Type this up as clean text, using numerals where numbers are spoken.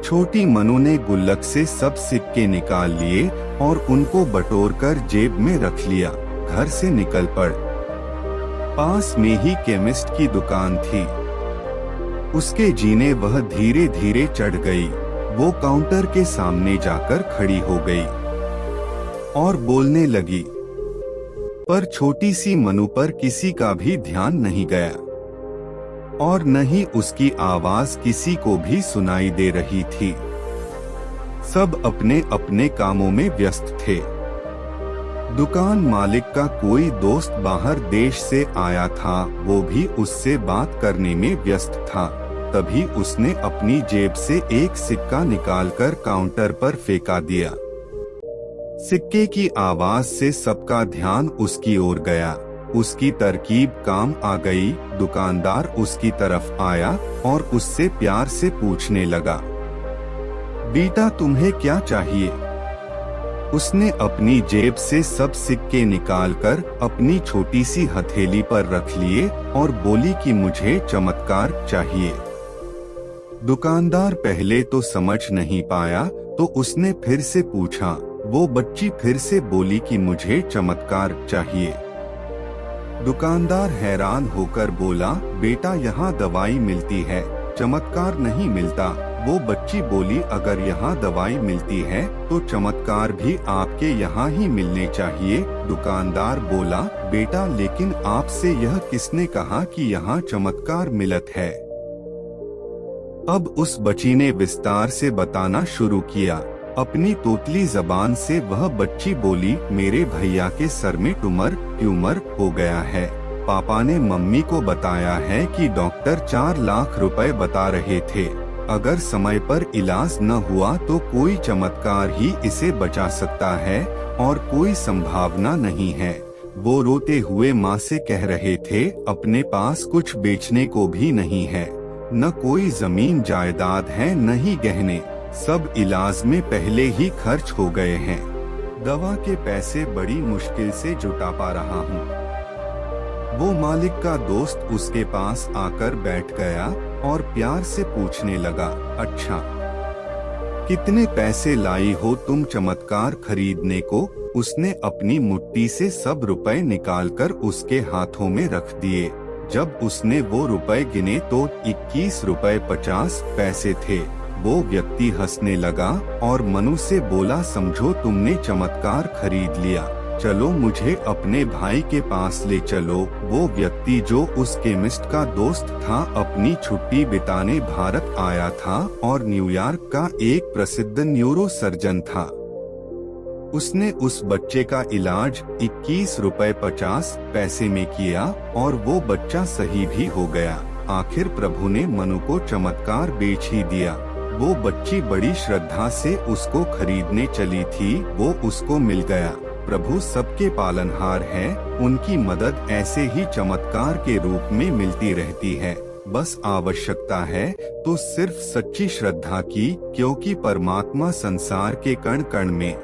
छोटी मनु ने गुल्लक से सब सिक्के निकाल लिए और उनको बटोरकर जेब में रख लिया। घर से निकल पड़। पास में ही केमिस्ट की दुकान थी। उसके जीने वह धीरे धीरे चढ़ गई। वो काउंटर के सामने जाकर खड़ी हो गई और बोलने लगी, पर छोटी सी मनु पर किसी का भी ध्यान नहीं गया और न ही उसकी आवाज किसी को भी सुनाई दे रही थी। सब अपने अपने कामों में व्यस्त थे। दुकान मालिक का कोई दोस्त बाहर देश से आया था, वो भी उससे बात करने में व्यस्त था। तभी उसने अपनी जेब से एक सिक्का निकालकर काउंटर पर फेंका दिया। सिक्के की आवाज से सबका ध्यान उसकी ओर गया। उसकी तरकीब काम आ गई। दुकानदार उसकी तरफ आया और उससे प्यार से पूछने लगा, बेटा तुम्हें क्या चाहिए? उसने अपनी जेब से सब सिक्के निकालकर अपनी छोटी सी हथेली पर रख लिए और बोली कि मुझे चमत्कार चाहिए। दुकानदार पहले तो समझ नहीं पाया, तो उसने फिर से पूछा। वो बच्ची फिर से बोली कि मुझे चमत्कार चाहिए। दुकानदार हैरान होकर बोला, बेटा यहाँ दवाई मिलती है, चमत्कार नहीं मिलता। वो बच्ची बोली, अगर यहाँ दवाई मिलती है तो चमत्कार भी आपके यहाँ ही मिलने चाहिए। दुकानदार बोला, बेटा लेकिन आपसे यह किसने कहा कि यहाँ चमत्कार मिलत है? अब उस बच्ची ने विस्तार से बताना शुरू किया। अपनी तोतली जबान से वह बच्ची बोली, मेरे भैया के सर में ट्यूमर हो गया है। पापा ने मम्मी को बताया है कि डॉक्टर 4 लाख रुपए बता रहे थे। अगर समय पर इलाज न हुआ तो कोई चमत्कार ही इसे बचा सकता है और कोई संभावना नहीं है। वो रोते हुए माँ से कह रहे थे, अपने पास कुछ बेचने को भी नहीं है, न कोई जमीन जायदाद है न ही गहने, सब इलाज में पहले ही खर्च हो गए हैं। दवा के पैसे बड़ी मुश्किल से जुटा पा रहा हूँ। वो मालिक का दोस्त उसके पास आकर बैठ गया और प्यार से पूछने लगा, अच्छा कितने पैसे लाई हो तुम चमत्कार खरीदने को? उसने अपनी मुट्ठी से सब रुपए निकालकर उसके हाथों में रख दिए। जब उसने वो रुपए गिने तो 21 रुपए 50 पैसे थे। वो व्यक्ति हंसने लगा और मनु से बोला, समझो तुमने चमत्कार खरीद लिया, चलो मुझे अपने भाई के पास ले चलो। वो व्यक्ति जो उस केमिस्ट का दोस्त था, अपनी छुट्टी बिताने भारत आया था और न्यूयॉर्क का एक प्रसिद्ध न्यूरो सर्जन था। उसने उस बच्चे का इलाज 21 रुपए 50 पैसे में किया और वो बच्चा सही भी हो गया। आखिर प्रभु ने मनु को चमत्कार बेच ही दिया। वो बच्ची बड़ी श्रद्धा से उसको खरीदने चली थी, वो उसको मिल गया। प्रभु सबके पालनहार है, उनकी मदद ऐसे ही चमत्कार के रूप में मिलती रहती है। बस आवश्यकता है तो सिर्फ सच्ची श्रद्धा की, क्योंकि परमात्मा संसार के कण कण में